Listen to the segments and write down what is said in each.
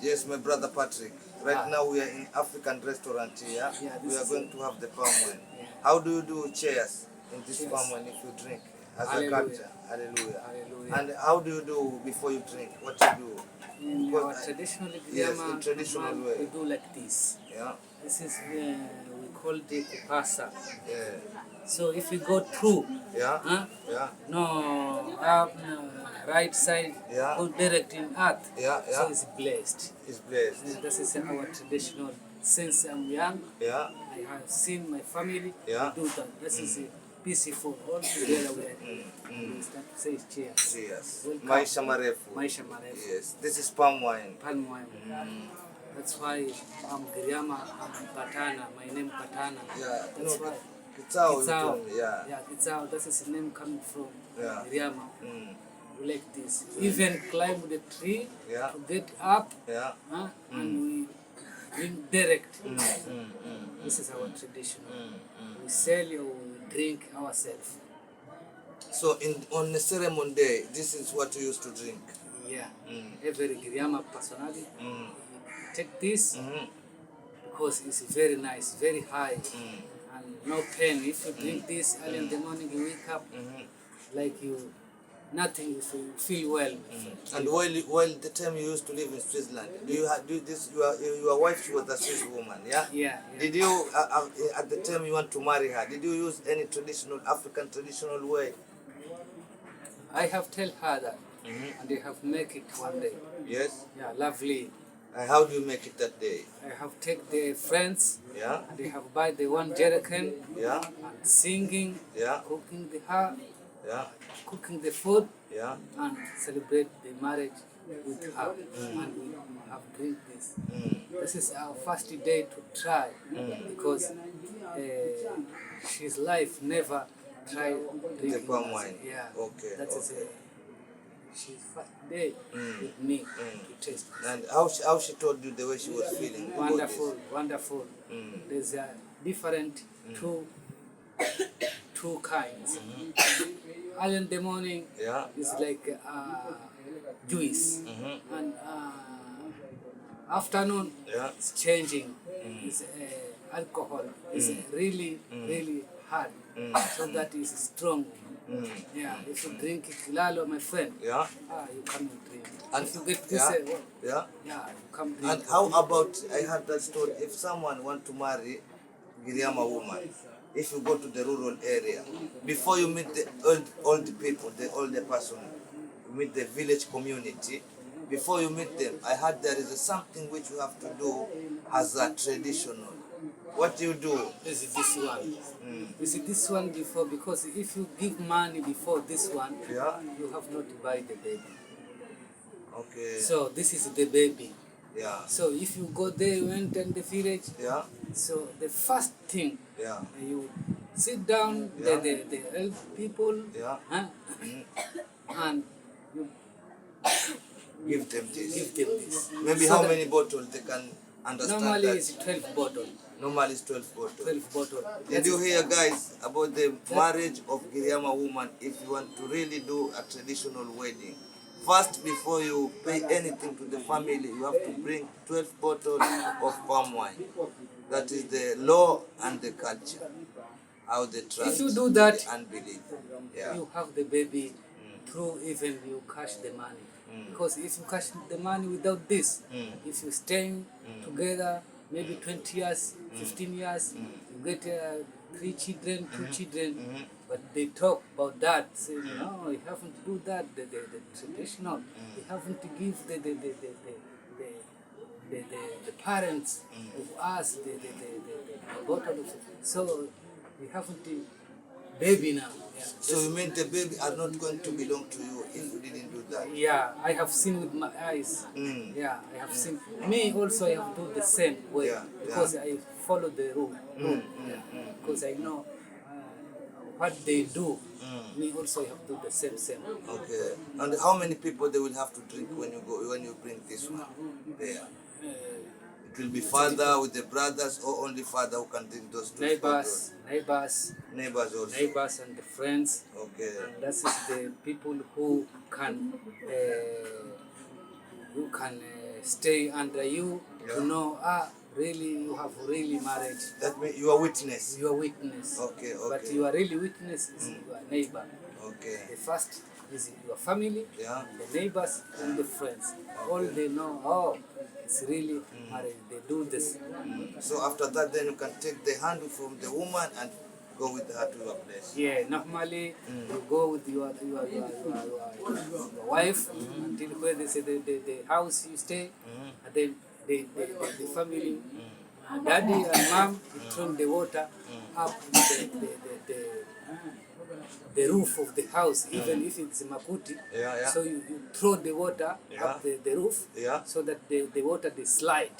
Yes, my brother Patrick. Right now we are in African restaurant here. Yeah, We are going to have the palm wine. Yeah. How do you do cheers in this Cheers. palm wine if you drink as a Hallelujah. culture? Hallelujah. Hallelujah. And how do you do before you drink? What you do? In Because our traditional yes, Giriyama, in traditional way. we do like this. Yeah. This is we call the kupasa. Yeah. So if you go through, Yeah. huh? Yeah. No, up, no, right side, Yeah. go direct in earth. Yeah. So Yeah. it's blessed. It's blessed. This is our traditional. Since I'm young, Yeah. I have seen my family Yeah. do that. This is peaceful. All together we start to say cheers. Cheers. Welcome. Maisha marefu. Maisha marefu. Yes. This is palm wine. Palm wine. That's why I'm Giriyama, I'm Patana. My name Patana. Yeah. That's why. Kitsao. Kitsao. Yeah. Yeah, Kitsao. That is the name coming from Yeah. Giriyama. Mm. We like this. Even climb the tree Yeah. to get up, Yeah. and we drink direct. Mm. This is our tradition. We sell or we drink ourselves. So on the ceremony day, this is what you used to drink. Yeah. Every Giriyama personality take this because it's very nice, very high, and no pain. If you drink this early in the morning, you wake up like you nothing. You feel well. And while the time you used to live in Switzerland, do this? Your wife, she was a Swiss woman, yeah. Yeah. Did you at the time you want to marry her? Did you use any traditional African traditional way? I have tell her that, and they have make it one day. Yes. Yeah, lovely. And how do you make it that day? I have take the friends, Yeah. and they have buy the one jerrycan, Yeah. and singing, Yeah. cooking the her, Yeah. cooking the food, Yeah. and celebrate the marriage with her, and we have drink this. This is our first day to try because she's life never try drinking The palm this. wine. Yeah. Okay, That is okay. she's first day with me to taste this. And how she told you the way she was feeling? about Wonderful, wonderful. There's a different two kinds. Early in the morning this? Yeah. is like juice, and afternoon Yeah. it's changing. It's alcohol. It's really hard, so that is strong. Yeah, if you drink it, lalo, my friend, Yeah. you come and drink. And If you get this, yeah. Yeah. you come drink. And how about, I heard that story, if someone want to marry Giriyama woman, if you go to the rural area, before you meet the old people, the older person, you meet the village community, before you meet them, I heard there is something which you have to do as a traditional. What do you do? This is this one. You see this one before, because if you give money before this one, Yeah. you have not to buy the baby. Okay. So this is the baby. Yeah. So if you go there, you enter the village. Yeah. So the first thing, Yeah. you sit down, Yeah. the old people, Yeah. and you Give them this. give them this. Maybe So how that many bottles they can understand normally that? it's 12 bottle. Normally it's 12 bottles. 12 bottle. Did you hear, guys, about the marriage of Giriyama woman? If you want to really do a traditional wedding, first, before you pay anything to the family, you have to bring 12 bottles of palm wine. That is the law and the culture. How they trust If you do that, and believe. Yeah. you have the baby through even you cash the money. Because if you cash the money without this, if you staying together maybe 20 years, 15 years, you get 3 children, 2 children, but they talk about that, say, no, you haven't to do that, the traditional, you haven't to give the parents of us the bottle of, so we haven't to baby now. Yeah. So you mean the baby are not going to belong to you if you didn't do that? Yeah, I have seen with my eyes. Yeah, I have seen. Me also, I have do the same way, Yeah, because I follow the rule. Because I know what they do. Me also have do the same. Okay. And how many people they will have to drink when you bring this one there? It will be father with the brothers, or only father who can drink those two? Neighbors Also. neighbors and the friends. Okay. And that is the people who can stay under you Yeah. to know, really you have really married. That means you are witness. You are witness. Okay, But okay. you are really witness is your neighbor. Okay. The first is your family, Yeah. the neighbors, and the friends. All they know, it's really marriage. They do this. So after that, then you can take the hand from the woman and go with her to your place. Yeah, normally you go with your wife until where they say the house you stay, and then the family, daddy and mom, you turn the water up the roof of the house, even if it's makuti. Yeah, yeah. So you throw the water up the roof, Yeah. so that the water they slide.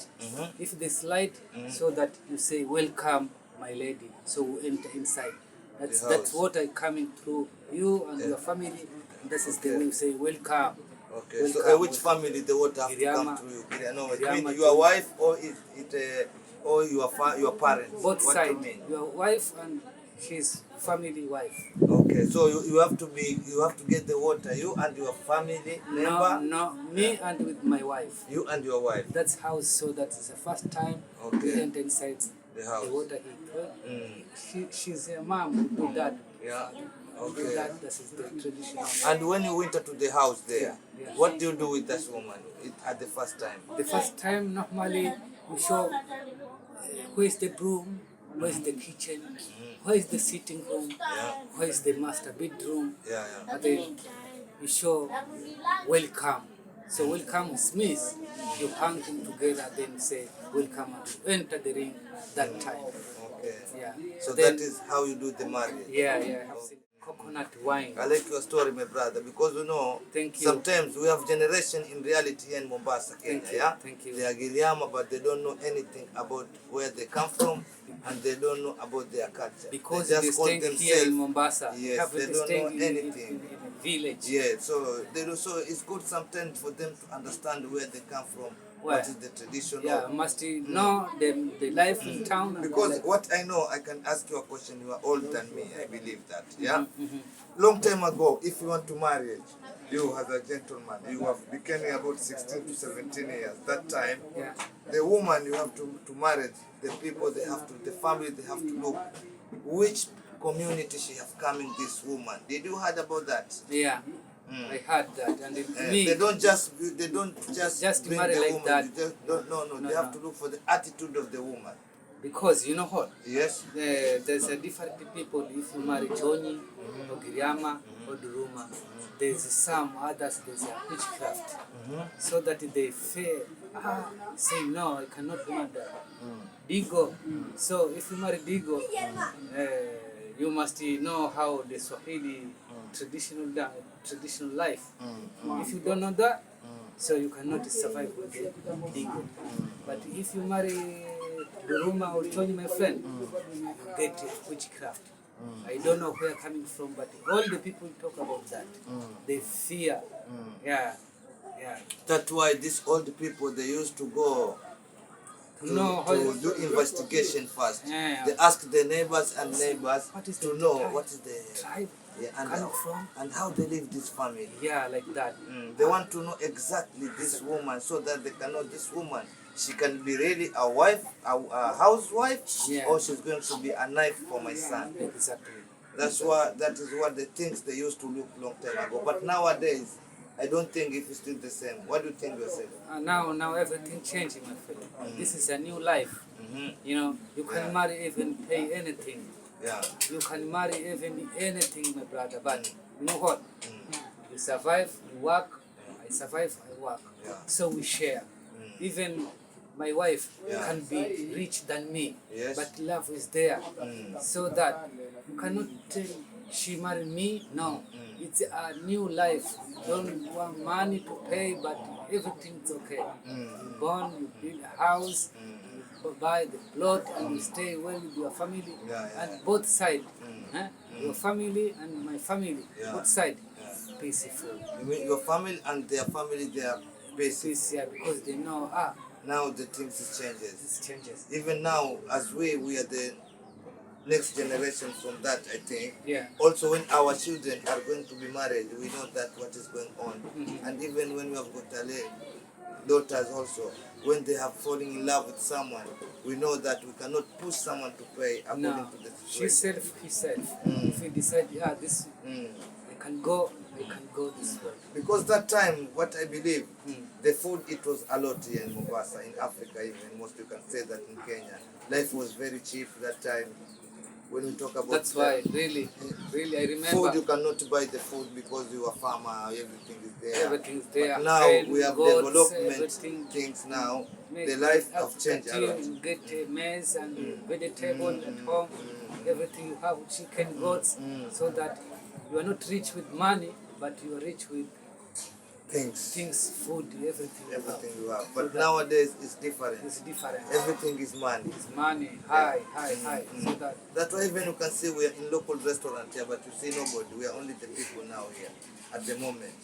If they slide, so that you say welcome my lady, so we enter inside. That's house. water coming through you and your family. And this is the way you say welcome. Okay. Welcome, So which family the water have to come Giriyama. to you? No, it Giriyama mean your to- wife or or your parents? Both What sides, you mean? your wife and his family wife. Okay. So you have to get the water. You and your family member. No, me and with my wife. You and your wife. That's how. So that's the first time Okay. we enter inside The house. the water heat. She's a mom who do that. Yeah. Do Okay. that. This is the traditional. And when you enter to the house there, Yeah. what do you do with this woman at the first time? The first time normally we show where's the broom, where's the kitchen, where's the sitting room, where's the master bedroom. Yeah, yeah. And then you show welcome. So welcome is means you hang them together, then say welcome and you enter the ring that time. Okay. Yeah. So Then- that is how you do the marriage. Yeah. Have seen coconut wine. I like your story, my brother, because Thank you. sometimes we have generation in reality here in Mombasa, Kenya. Thank you, Yeah, thank you. They are Giriyama, but they don't know anything about where they come from, and they don't know about their culture. Because they they just call staying here themselves. in Mombasa. Yes, haven't they don't stayed know in anything. a village. Yeah, so it's good sometimes for them to understand where they come from, Where? what is the traditional. Yeah, must know the life in town. And Because the life. what I know, I can ask you a question. You are older than me, I believe that. Yeah. Long time ago, if you want to marry, you as a gentleman, you have become about 16 to 17 years. That time, Yeah. the woman you have to marry, the people the family they have to look which community she have coming. This woman, did you heard about that? Yeah, I heard that, and me. They don't just Just bring marry the like woman. that. You just don't, no, No, they have no. to look for the attitude of the woman. Because you know what? Yes. There's a different people. If you marry Choni or Giriyama or Duruma, there's some others. There's a witchcraft, so that they fear. Say no, I cannot murder. Digo. So if you marry Digo, you must know how the Swahili traditional life. If you don't know that, so you cannot survive with the Digo. But if you marry Duruma or Choni, my friend, you get witchcraft. I don't know where coming from, but all the people talk about that. They fear. Yeah. That's why these old people they used to go to do investigation first. Yeah. They ask the neighbors and neighbors What is to the know tribe? what is the Tribe. and Coming from? and how they live this family. Yeah, like that. They want to know exactly this woman so that they can know this woman. She can be really a wife, a housewife, Yeah. or she's going to be a knife for my son. Exactly. That is what the things they used to look long time ago. But nowadays, I don't think it's still the same. What do you think yourself? Now everything changing, my friend. This is a new life. You know, you can Yeah. marry even pay anything. Yeah. You can marry even anything, my brother. But you know what? You survive, you work. I survive, I work. Yeah. So we share. Even my wife Yeah. can be rich than me, Yes. but love is there. So that you cannot tell she married me. No, it's a new life. Don't want money to pay, but everything's okay. You born, you build a house, you buy the plot, and you stay well with your family. Yeah. And both sides, your family and my family, Yeah. both sides, peaceful. You mean your family and their family, they are basic. Peace, yeah, because they know, Now the things changes. this changes. Even now, as we are the next generation from that, I think. Yeah. Also, when our children are going to be married, we know that what is going on. And even when we have got daughters also, when they have fallen in love with someone, we know that we cannot push someone to pay according No, to the she situation. himself. If he decide, yeah, this I can go this way. Because that time, what I believe, the food, it was a lot here in Mombasa, in Africa even, most you can say that in Kenya. Life was very cheap that time. When we talk about That's why, really, I remember. food, you cannot buy the food because you are farmer, everything is there. Everything's there. But now Hen, we have goats, development everything. things now. Make The life up have changed a lot. You get maize and vegetable at home. Everything you have, chicken, goats, so that you are not rich with money, but you are rich with things, food, everything. Everything you have. But nowadays it's different. It's different. Everything is money. It's money, high. So That's why even you can see we are in local restaurant here, but you see nobody. We are only the people now here at the moment.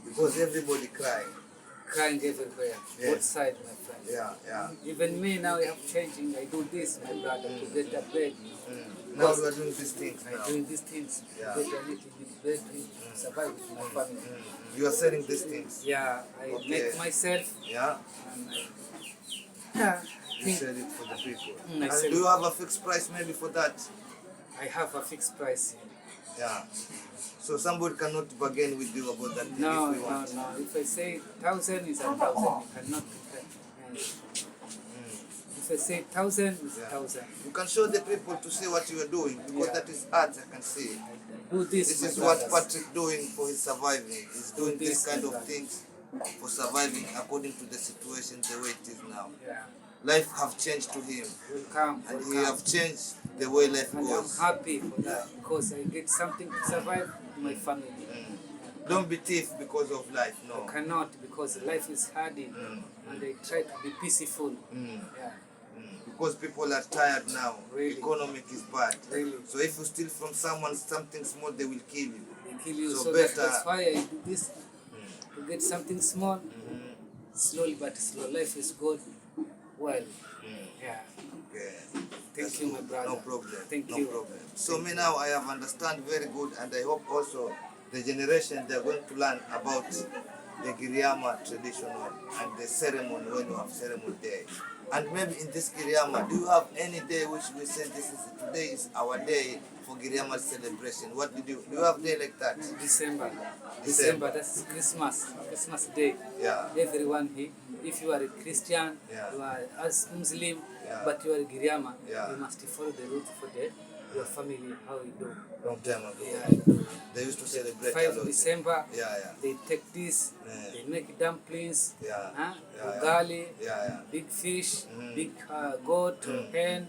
Because everybody crying. Crying everywhere. Yes. Both sides, my friend. Yeah. Even me now, I have changing. I do this, my brother, to get a bread. Now we are doing these things now. I'm doing these things to get a little bit bread to survive with my family. You are selling these things. Yeah, I make myself. Yeah. And I You sell it for the people. I And sell do you it. have a fixed price maybe for that? I have a fixed price. Yeah. So somebody cannot bargain with you about that thing No. if we want. If I say 1,000 is 1,000, you cannot. If I say 1,000 is 1,000. You can show the people to see what you are doing because that is art, I can see. Do this. This my is what brothers. Patrick doing for his surviving. He's doing this, this kind my of brother. things for surviving according to the situation the way it is now. Yeah. Life have changed to him Welcome. and he have changed the way life And I'm goes. happy for that because I get something to survive my family. Don't be thief because of life, I no. cannot because life is hard and I try to be peaceful. Yeah. Because people are tired now. Really. Economic is bad. Really. So if you steal from someone something small, they will kill you. They kill you. So So better- that's why I do this to get something small, slowly but slow. Life is good. Well, yeah. Okay. Thank you, my brother. No problem. Thank no you. problem. So me now I have understand very good, and I hope also the generation they are going to learn about the Giriyama traditional and the ceremony when you have ceremony day. And maybe in this Giriyama, do you have any day which we say today is our day for Giriyama celebration? What do you have day like that? December, that's Christmas Day. Yeah. Everyone here, if you are a Christian, Yeah. you are as Muslim, Yeah. but you are a Giriyama, Yeah. you must follow the route for your family, how you do. Long time ago. Yeah. They used to celebrate a 5 lot. December, Yeah. they take this, Yeah. they make dumplings, Yeah. huh? Yeah. ugali, Yeah. big fish, big goat, hen,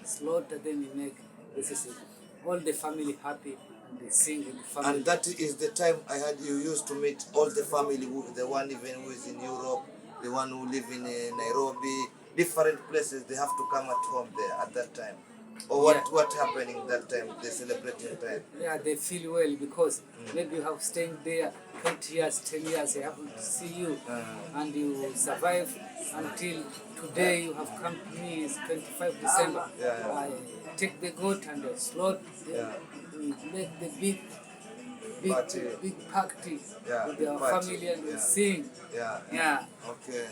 slaughter, then you make, this is it. All the family happy, and they sing in the family. And that is the time I had you used to meet all the family, the one even who is in Europe, the one who live in Nairobi, different places. They have to come at home there at that time. Or what happening that time? They celebrating time. Yeah, they feel well because maybe you have staying there 20 years, 10 years, they haven't see you, and you survive until today. You have come to me, it's 25 December. Yeah. I take the goat and I slaughter. Yeah. We make the big Party. party Yeah, with big our party. family and we Yeah. sing. Yeah. Yeah, Okay.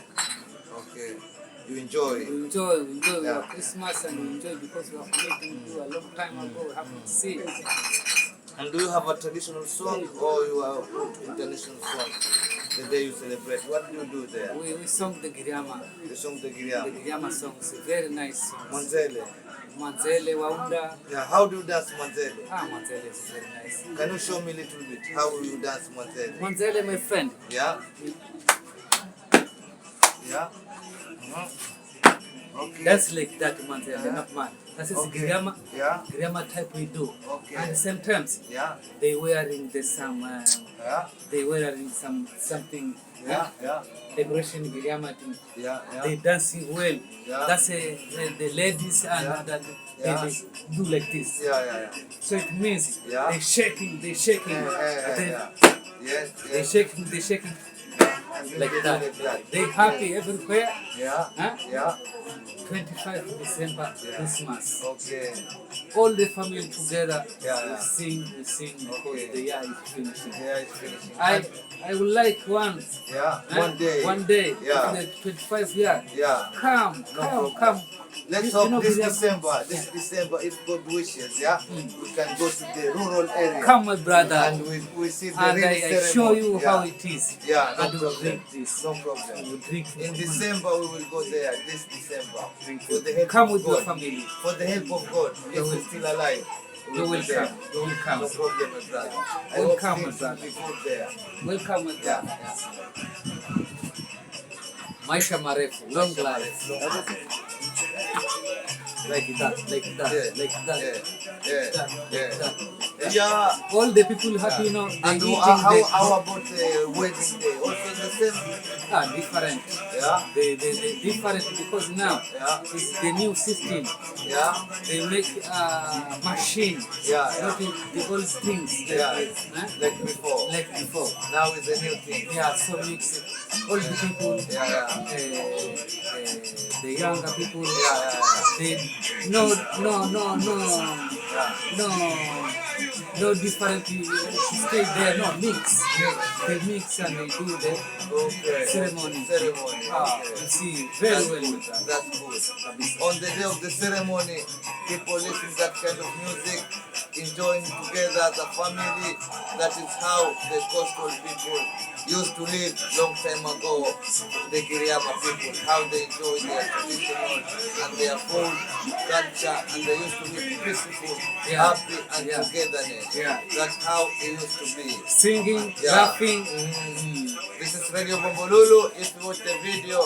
You enjoy. we enjoy Yeah. our Christmas and we enjoy because we have meeting you a long time ago. We haven't seen. And do you have a traditional song or you have international song the day you celebrate? What do you do there? We sung the Giriyama. The song the The Giriyama. Giriyama song is a very nice song. Manzele. Manzele Waunda. Yeah, how do you dance Manzele? Manzele is very nice. Can you show me a little bit how you dance Manzele? Manzele, my friend. Yeah? Yeah? Okay. That's like that Manzele, not man. That is Okay. Giriyama. Yeah? Giriyama type we do. Okay. And sometimes Yeah? they wearing Yeah? they wearing something. Yeah? Yeah? Decoration Giriyama thing. Yeah? They dancing well. Yeah. That's the ladies and Yeah. that Yeah. they do like this. Yeah. So it means Yeah. they shaking. They, Yes, they yes. shaking And like they do that. They happy everywhere. Yeah? Huh? Yeah? 25 December, Yeah. Christmas. Okay. all the family together. Yeah, We yeah. sing because the year is finishing. Yeah, it's finishing. I would like one. Yeah, Eh? one day. Yeah. Yeah, The 25 year. yeah. Come. Let's You hope know, this Giriyama. December, if God wishes, yeah, we can go to the rural area. Come, my brother. And we see the And real I ceremony. show you Yeah. how it is. Yeah, no And we problem. drink this. No problem. We drink In this. December we will go there. This December. Thank For you. the help Come of with God. your family. For the help of God. If You're we're still alive. we You're will be there. welcome. You're welcome. No problem, my brother. I Welcome, hope my things will brother. be good there. Welcome, my Yeah, brother. yeah. Maisha marefu, long life. Like that, like that, Yeah. like that. Yeah, That, yeah, like that. yeah. Yeah. All the people happy, you know, they And eating how about the wedding day? Also the same? different. Yeah, They different because now yeah, it's the new system. yeah, They make machine, yeah, not yeah. the old things. Yeah, Huh? like before. Like before. Now it's a new thing. Yeah, so mix all the people, Yeah, yeah. the younger people, Yeah, yeah, they no yeah. different stage there, no mix. They mix and they do the Okay. ceremony. Ceremony. Okay. You see, very That's well good. with that. That's good. On the day of the ceremony, people listen to that kind of music, enjoying together as a family. That is how the coastal people used to live long time ago. The Giriyama people, how they enjoy their traditional and their food, culture, and they used to live peaceful, Yeah. happy, and Yeah. togetherness. Yeah. That's how it used to be. Singing, Yeah. laughing. This is Radio Bombolulu. If you watch the video,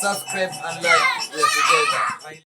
subscribe and like. We're together.